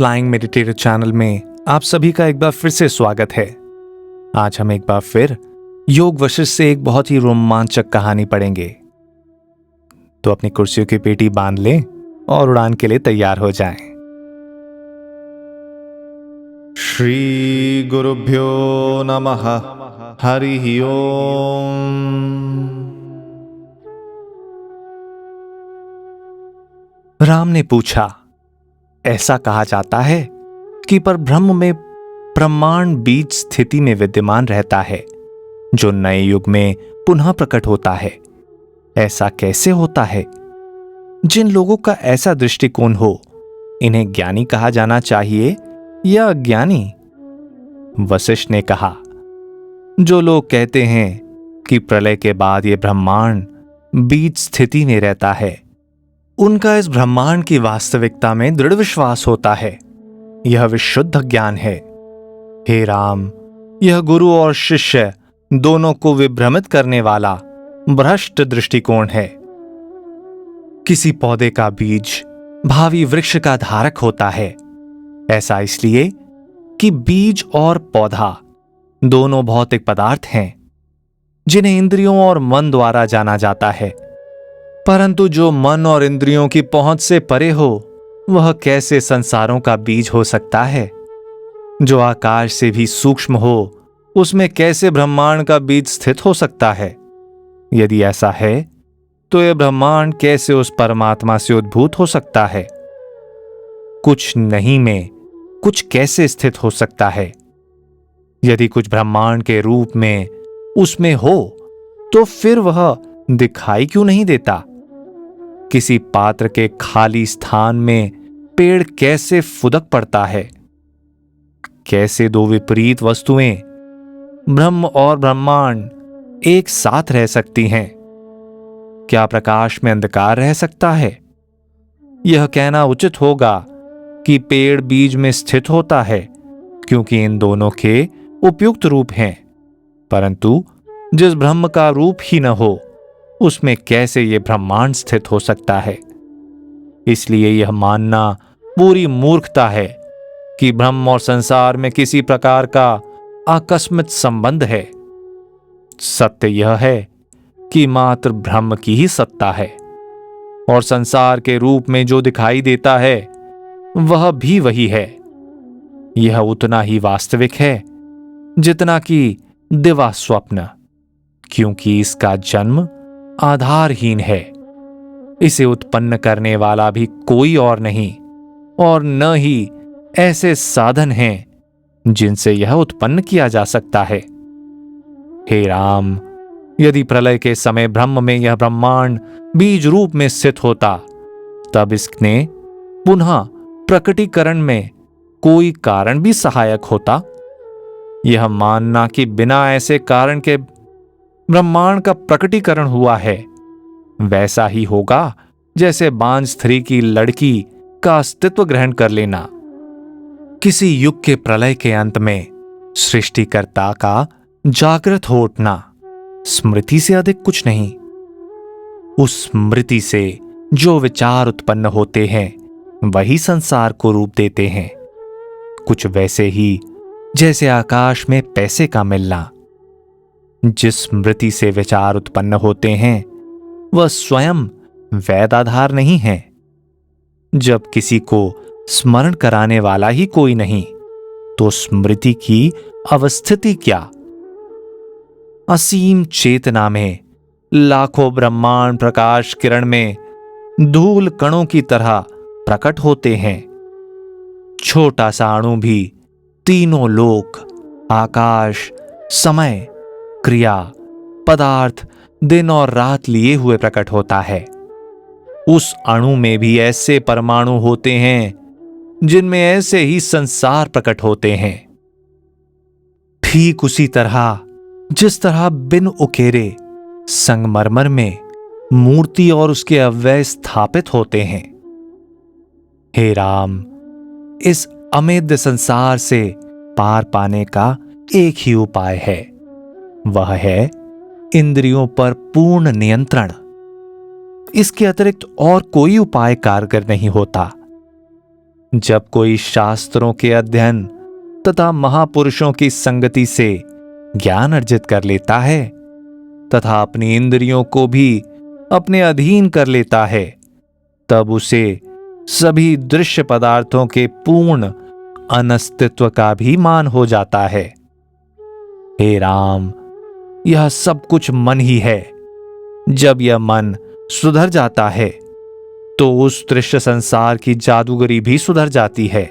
Flying meditator channel में आप सभी का एक बार फिर से स्वागत है। आज हम एक बार फिर योग वशिष्ठ से एक बहुत ही रोमांचक कहानी पढ़ेंगे। तो अपनी कुर्सियों की पेटी बांध लें और उड़ान के लिए तैयार हो जाएं। श्री गुरुभ्यो नमः। हरि ओम। राम ने पूछा, ऐसा कहा जाता है कि परब्रह्म में ब्रह्मांड बीज स्थिति में विद्यमान रहता है, जो नए युग में पुनः प्रकट होता है। ऐसा कैसे होता है? जिन लोगों का ऐसा दृष्टिकोण हो, इन्हें ज्ञानी कहा जाना चाहिए या अज्ञानी? वशिष्ठ ने कहा, जो लोग कहते हैं कि प्रलय के बाद यह ब्रह्मांड बीज स्थिति में रहता है, उनका इस ब्रह्मांड की वास्तविकता में दृढ़ विश्वास होता है। यह विशुद्ध ज्ञान है। हे राम, यह गुरु और शिष्य दोनों को विभ्रमित करने वाला भ्रष्ट दृष्टिकोण है। किसी पौधे का बीज भावी वृक्ष का धारक होता है। ऐसा इसलिए कि बीज और पौधा दोनों भौतिक पदार्थ हैं, जिन्हें इंद्रियों और मन द्वारा जाना जाता है। परंतु जो मन और इंद्रियों की पहुंच से परे हो, वह कैसे संसारों का बीज हो सकता है? जो आकाश से भी सूक्ष्म हो, उसमें कैसे ब्रह्मांड का बीज स्थित हो सकता है? यदि ऐसा है, तो यह ब्रह्मांड कैसे उस परमात्मा से उद्भूत हो सकता है? कुछ नहीं में कुछ कैसे स्थित हो सकता है? यदि कुछ ब्रह्मांड के रूप में उसमें हो, तो फिर वह दिखाई क्यों नहीं देता? किसी पात्र के खाली स्थान में पेड़ कैसे फुदक पड़ता है? कैसे दो विपरीत वस्तुएं, ब्रह्म और ब्रह्मांड, एक साथ रह सकती हैं? क्या प्रकाश में अंधकार रह सकता है? यह कहना उचित होगा कि पेड़ बीज में स्थित होता है, क्योंकि इन दोनों के उपयुक्त रूप हैं। परंतु जिस ब्रह्म का रूप ही न हो, उसमें कैसे यह ब्रह्मांड स्थित हो सकता है? इसलिए यह मानना पूरी मूर्खता है कि ब्रह्म और संसार में किसी प्रकार का आकस्मिक संबंध है। सत्य यह है कि मात्र ब्रह्म की ही सत्ता है, और संसार के रूप में जो दिखाई देता है वह भी वही है। यह उतना ही वास्तविक है जितना कि दिवा स्वप्न, क्योंकि इसका जन्म आधारहीन है। इसे उत्पन्न करने वाला भी कोई और नहीं, और न ही ऐसे साधन हैं जिनसे यह उत्पन्न किया जा सकता है। हे राम, यदि प्रलय के समय ब्रह्म में यह ब्रह्मांड बीज रूप में स्थित होता, तब इसने पुनः प्रकटीकरण में कोई कारण भी सहायक होता। यह मानना कि बिना ऐसे कारण के ब्रह्मांड का प्रकटीकरण हुआ है, वैसा ही होगा जैसे बांझ स्त्री की लड़की का अस्तित्व ग्रहण कर लेना। किसी युग के प्रलय के अंत में सृष्टिकर्ता का जागृत हो उठना स्मृति से अधिक कुछ नहीं। उस स्मृति से जो विचार उत्पन्न होते हैं, वही संसार को रूप देते हैं। कुछ वैसे ही जैसे आकाश में पैसे का मिलना। जिस स्मृति से विचार उत्पन्न होते हैं, वह स्वयं वैध आधार नहीं है। जब किसी को स्मरण कराने वाला ही कोई नहीं, तो स्मृति की अवस्थिति क्या? असीम चेतना में लाखों ब्रह्मांड प्रकाश किरण में धूल कणों की तरह प्रकट होते हैं। छोटा सा अणु भी तीनों लोक, आकाश, समय, क्रिया, पदार्थ, दिन और रात लिए हुए प्रकट होता है। उस अणु में भी ऐसे परमाणु होते हैं जिनमें ऐसे ही संसार प्रकट होते हैं। ठीक उसी तरह जिस तरह बिन उकेरे संगमरमर में मूर्ति और उसके अवयव स्थापित होते हैं। हे राम, इस अमेद्य संसार से पार पाने का एक ही उपाय है। वह है इंद्रियों पर पूर्ण जब कोई शास्त्रों के अध्ययन तथा महापुरुषों की संगति से ज्ञान अर्जित कर लेता है तथा अपनी इंद्रियों को भी अपने अधीन कर लेता है, तब उसे सभी दृश्य पदार्थों के पूर्ण अनस्तित्व का भी मान हो जाता है। हे राम, यह सब कुछ मन ही है। जब यह मन सुधर जाता है तो उस दृश्य संसार की जादूगरी भी सुधर जाती है।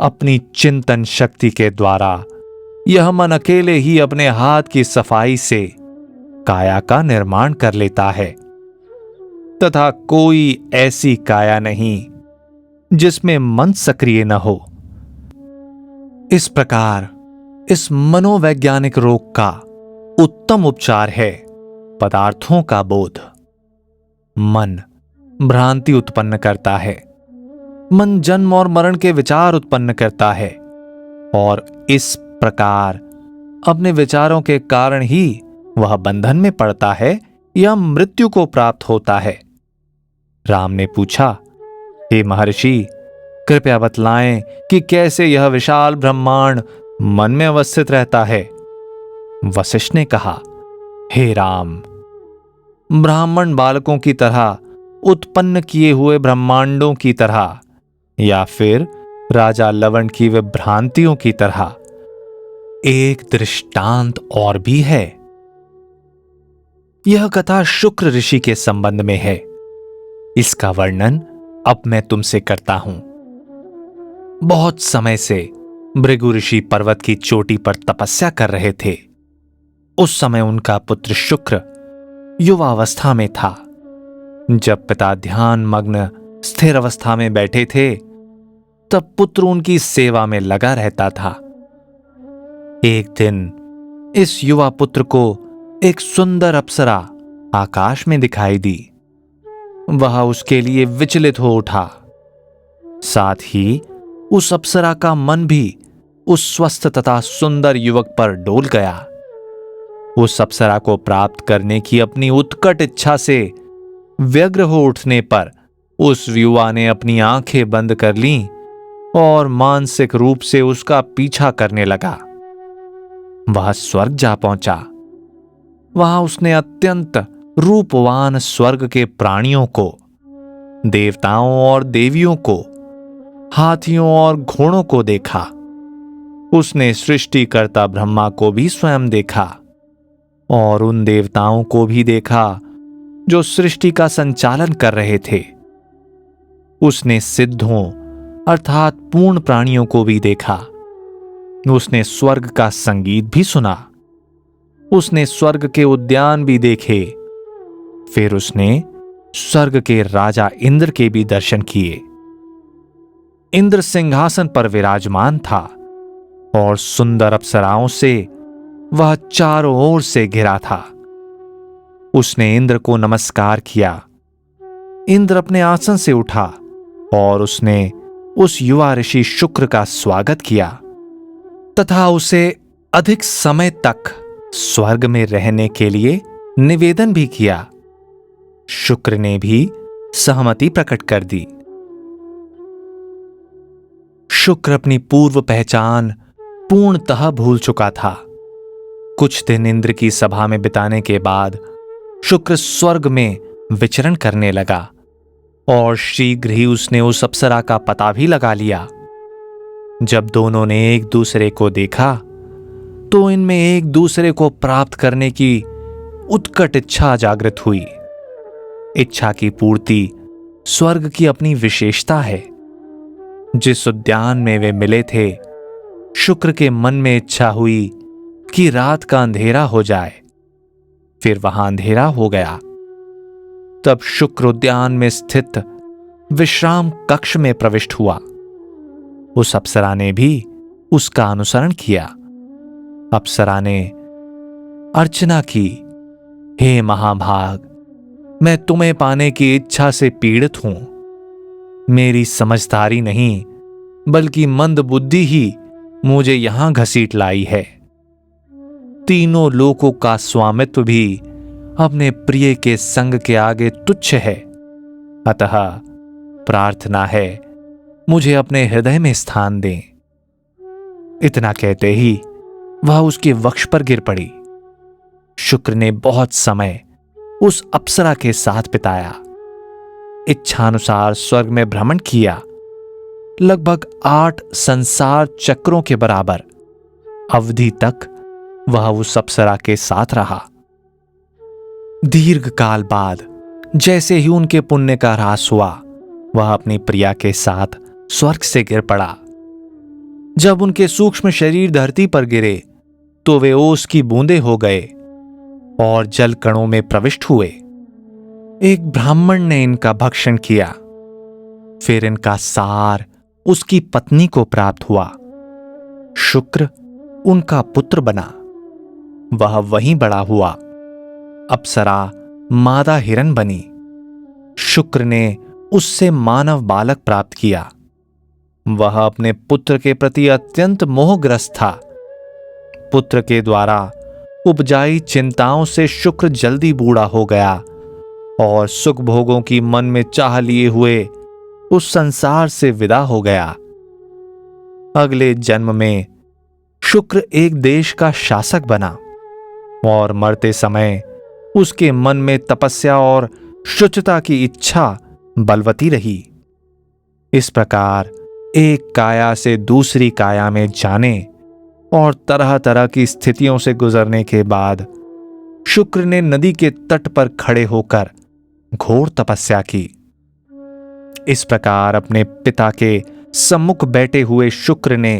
अपनी चिंतन शक्ति के द्वारा यह मन अकेले ही अपने हाथ की सफाई से काया का निर्माण कर लेता है तथा कोई ऐसी काया नहीं जिसमें मन सक्रिय न हो। इस प्रकार इस मनोवैज्ञानिक रोग का उत्तम उपचार है पदार्थों का बोध। मन भ्रांति उत्पन्न करता है, मन जन्म और मरण के विचार उत्पन्न करता है और इस प्रकार अपने विचारों के कारण ही वह बंधन में पड़ता है या मृत्यु को प्राप्त होता है। राम ने पूछा, हे महर्षि, कृपया बतलाएं कि कैसे यह विशाल ब्रह्मांड मन में अवस्थित रहता है। वशिष्ठ ने कहा, हे राम, ब्राह्मण बालकों की तरह उत्पन्न किए हुए ब्रह्मांडों की तरह या फिर राजा लवण की विभ्रांतियों की तरह एक दृष्टांत और भी है। यह कथा शुक्र ऋषि के संबंध में है। इसका वर्णन अब मैं तुमसे करता हूं। बहुत समय से भृगु ऋषि पर्वत की चोटी पर तपस्या कर रहे थे। उस समय उनका पुत्र शुक्र युवावस्था में था। जब पिता ध्यान मग्न स्थिर अवस्था में बैठे थे तब पुत्र उनकी सेवा में लगा रहता था। एक दिन इस युवा पुत्र को एक सुंदर अप्सरा आकाश में दिखाई दी। वह उसके लिए विचलित हो उठा। साथ ही उस अप्सरा का मन भी उस स्वस्थ तथा सुंदर युवक पर डोल गया। उस अप्सरा को प्राप्त करने की अपनी उत्कट इच्छा से व्यग्र हो उठने पर उस युवा ने अपनी आंखें बंद कर लीं और मानसिक रूप से उसका पीछा करने लगा। वह स्वर्ग जा पहुंचा। वहां उसने अत्यंत रूपवान स्वर्ग के प्राणियों को, देवताओं और देवियों को, हाथियों और घोड़ों को देखा। उसने सृष्टिकर्ता ब्रह्मा को भी स्वयं देखा और उन देवताओं को भी देखा जो सृष्टि का संचालन कर रहे थे। उसने सिद्धों अर्थात पूर्ण प्राणियों को भी देखा। उसने स्वर्ग का संगीत भी सुना। उसने स्वर्ग के उद्यान भी देखे। फिर उसने स्वर्ग के राजा इंद्र के भी दर्शन किए। इंद्र सिंहासन पर विराजमान था और सुंदर अप्सराओं से वह चारों ओर से घिरा था। उसने इंद्र को नमस्कार किया। इंद्र अपने आसन से उठा और उसने उस युवा ऋषि शुक्र का स्वागत किया तथा उसे अधिक समय तक स्वर्ग में रहने के लिए निवेदन भी किया। शुक्र ने भी सहमति प्रकट कर दी। शुक्र अपनी पूर्व पहचान पूर्णतः भूल चुका था। कुछ दिन इंद्र की सभा में बिताने के बाद शुक्र स्वर्ग में विचरण करने लगा और शीघ्र ही उसने उस अप्सरा का पता भी लगा लिया। जब दोनों ने एक दूसरे को देखा तो इनमें एक दूसरे को प्राप्त करने की उत्कट इच्छा जागृत हुई। इच्छा की पूर्ति स्वर्ग की अपनी विशेषता है। जिस उद्यान में वे मिले थे, शुक्र के मन में इच्छा हुई कि रात का अंधेरा हो जाए। फिर वहां अंधेरा हो गया। तब शुक्र उद्यान में स्थित विश्राम कक्ष में प्रविष्ट हुआ। उस अप्सरा ने भी उसका अनुसरण किया। अप्सरा ने अर्चना की, हे महाभाग, मैं तुम्हें पाने की इच्छा से पीड़ित हूं। मेरी समझदारी नहीं बल्कि मंद बुद्धि ही मुझे यहां घसीट लाई है। तीनों लोकों का स्वामित्व भी अपने प्रिय के संग के आगे तुच्छ है। अतः प्रार्थना है मुझे अपने हृदय में स्थान दें। इतना कहते ही वह उसके वक्ष पर गिर पड़ी। शुक्र ने बहुत समय उस अप्सरा के साथ बिताया, इच्छानुसार स्वर्ग में भ्रमण किया। लगभग 8 संसार चक्रों के बराबर अवधि तक वह उस अप्सरा के साथ रहा। दीर्घ काल बाद जैसे ही उनके पुण्य का ह्रास हुआ, वह अपनी प्रिया के साथ स्वर्ग से गिर पड़ा। जब उनके सूक्ष्म शरीर धरती पर गिरे तो वे ओस की बूंदें हो गए और जल कणों में प्रविष्ट हुए। एक ब्राह्मण ने इनका भक्षण किया, फिर इनका सार उसकी पत्नी को प्राप्त हुआ। शुक्र उनका पुत्र बना, वह वहीं बड़ा हुआ। अप्सरा मादा हिरण बनी। शुक्र ने उससे मानव बालक प्राप्त किया। वह अपने पुत्र के प्रति अत्यंत मोहग्रस्त था। पुत्र के द्वारा उपजाई चिंताओं से शुक्र जल्दी बूढ़ा हो गया और सुख भोगों की मन में चाह लिए हुए उस संसार से विदा हो गया। अगले जन्म में शुक्र एक देश का शासक बना और मरते समय उसके मन में तपस्या और शुचिता की इच्छा बलवती रही। इस प्रकार एक काया से दूसरी काया में जाने और तरह तरह की स्थितियों से गुजरने के बाद शुक्र ने नदी के तट पर खड़े होकर घोर तपस्या की। इस प्रकार अपने पिता के सम्मुख बैठे हुए शुक्र ने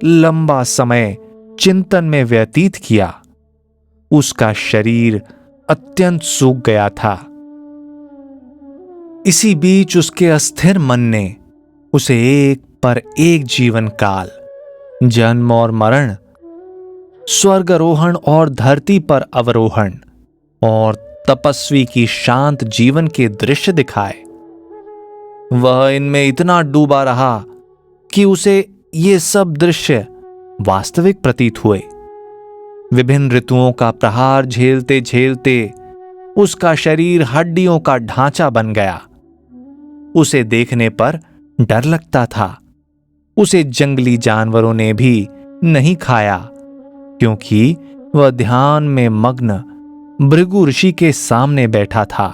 लंबा समय चिंतन में व्यतीत किया। उसका शरीर अत्यंत सूख गया था। इसी बीच उसके अस्थिर मन ने उसे एक पर एक जीवन काल, जन्म और मरण, स्वर्गारोहण और धरती पर अवरोहण और तपस्वी की शांत जीवन के दृश्य दिखाए। वह इनमें इतना डूबा रहा कि उसे ये सब दृश्य वास्तविक प्रतीत हुए। विभिन्न ऋतुओं का प्रहार झेलते झेलते उसका शरीर हड्डियों का ढांचा बन गया। उसे देखने पर डर लगता था। उसे जंगली जानवरों ने भी नहीं खाया, क्योंकि वह ध्यान में मग्न भृगु ऋषि के सामने बैठा था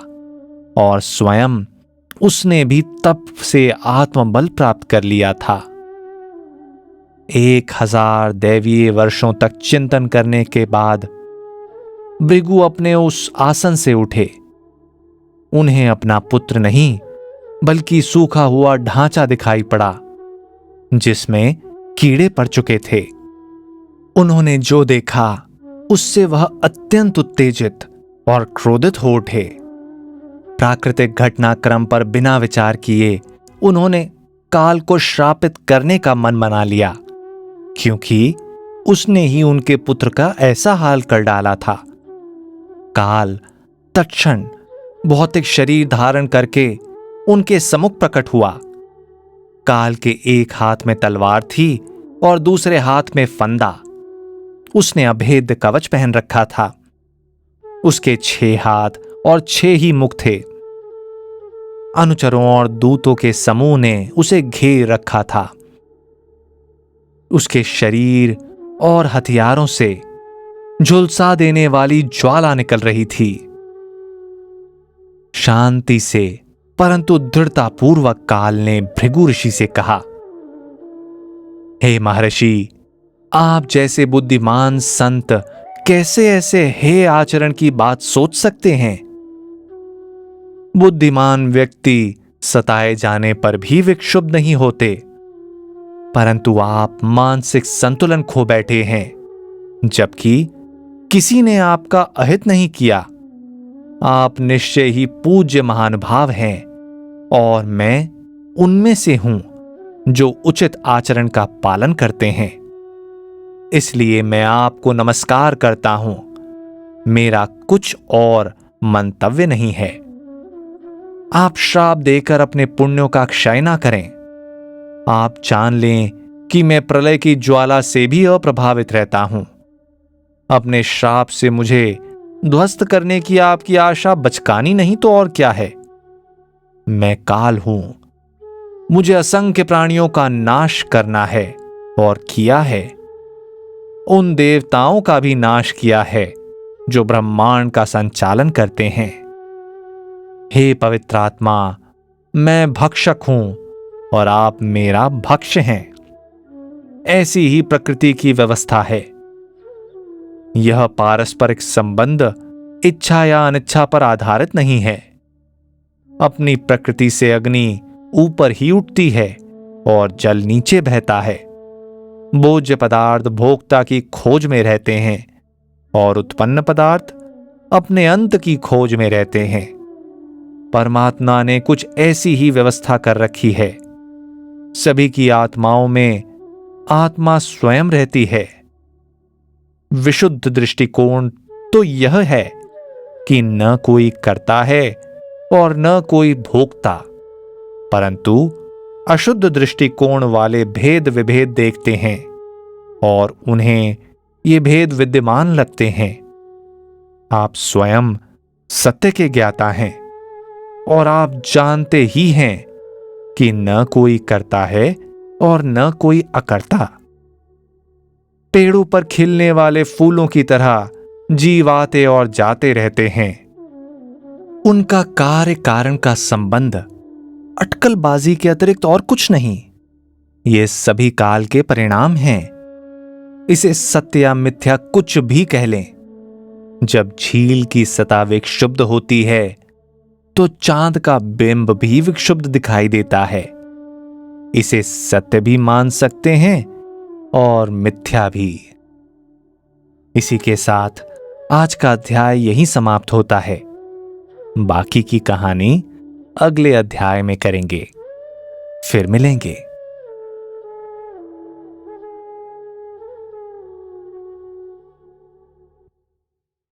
और स्वयं उसने भी तप से आत्मबल प्राप्त कर लिया था। 1000 दैवीय वर्षों तक चिंतन करने के बाद भृगु अपने उस आसन से उठे। उन्हें अपना पुत्र नहीं बल्कि सूखा हुआ ढांचा दिखाई पड़ा, जिसमें कीड़े पड़ चुके थे। उन्होंने जो देखा उससे वह अत्यंत उत्तेजित और क्रोधित हो उठे। प्राकृतिक घटनाक्रम पर बिना विचार किए उन्होंने काल को श्रापित करने का मन बना लिया, क्योंकि उसने ही उनके पुत्र का ऐसा हाल कर डाला था। काल तत्क्षण भौतिक शरीर धारण करके उनके सम्मुख प्रकट हुआ। काल के एक हाथ में तलवार थी और दूसरे हाथ में फंदा। उसने अभेद्य कवच पहन रखा था। उसके 6 हाथ और 6 ही मुख थे। अनुचरों और दूतों के समूह ने उसे घेर रखा था। उसके शरीर और हथियारों से झुलसा देने वाली ज्वाला निकल रही थी। शांति से परंतु दृढ़तापूर्वक काल ने भृगु ऋषि से कहा, हे महर्षि, आप जैसे बुद्धिमान संत कैसे ऐसे हे आचरण की बात सोच सकते हैं? बुद्धिमान व्यक्ति सताए जाने पर भी विक्षुब्ध नहीं होते, परंतु आप मानसिक संतुलन खो बैठे हैं, जबकि किसी ने आपका अहित नहीं किया। आप निश्चय ही पूज्य महानुभाव हैं और मैं उनमें से हूं जो उचित आचरण का पालन करते हैं। इसलिए मैं आपको नमस्कार करता हूं। मेरा कुछ और मंतव्य नहीं है। आप श्राप देकर अपने पुण्यों का क्षय ना करें। आप जान लें कि मैं प्रलय की ज्वाला से भी अप्रभावित रहता हूं। अपने श्राप से मुझे ध्वस्त करने की आपकी आशा बचकानी नहीं तो और क्या है। मैं काल हूं। मुझे असंख्य प्राणियों का नाश करना है और किया है। उन देवताओं का भी नाश किया है जो ब्रह्मांड का संचालन करते हैं। हे पवित्र आत्मा, मैं भक्षक हूं और आप मेरा भक्ष्य हैं। ऐसी ही प्रकृति की व्यवस्था है। यह पारस्परिक संबंध इच्छा या अनिच्छा पर आधारित नहीं है। अपनी प्रकृति से अग्नि ऊपर ही उठती है और जल नीचे बहता है। भोज्य पदार्थ भोक्ता की खोज में रहते हैं और उत्पन्न पदार्थ अपने अंत की खोज में रहते हैं। परमात्मा ने कुछ ऐसी ही व्यवस्था कर रखी है। सभी की आत्माओं में आत्मा स्वयं रहती है। विशुद्ध दृष्टिकोण तो यह है कि न कोई करता है और न कोई भोगता, परंतु अशुद्ध दृष्टिकोण वाले भेद विभेद देखते हैं और उन्हें ये भेद विद्यमान लगते हैं। आप स्वयं सत्य के ज्ञाता हैं और आप जानते ही हैं कि न कोई करता है और न कोई अकर्ता। पेड़ों पर खिलने वाले फूलों की तरह जीव आते और जाते रहते हैं। उनका कार्य कारण का संबंध अटकलबाजी के अतिरिक्त और कुछ नहीं। ये सभी काल के परिणाम हैं। इसे सत्य या मिथ्या कुछ भी कह लें। जब झील की सतह विक्षुब्ध होती है तो चांद का बिंब भी विक्षुब्ध दिखाई देता है। इसे सत्य भी मान सकते हैं और मिथ्या भी। इसी के साथ आज का अध्याय यहीं समाप्त होता है। बाकी की कहानी अगले अध्याय में करेंगे। फिर मिलेंगे।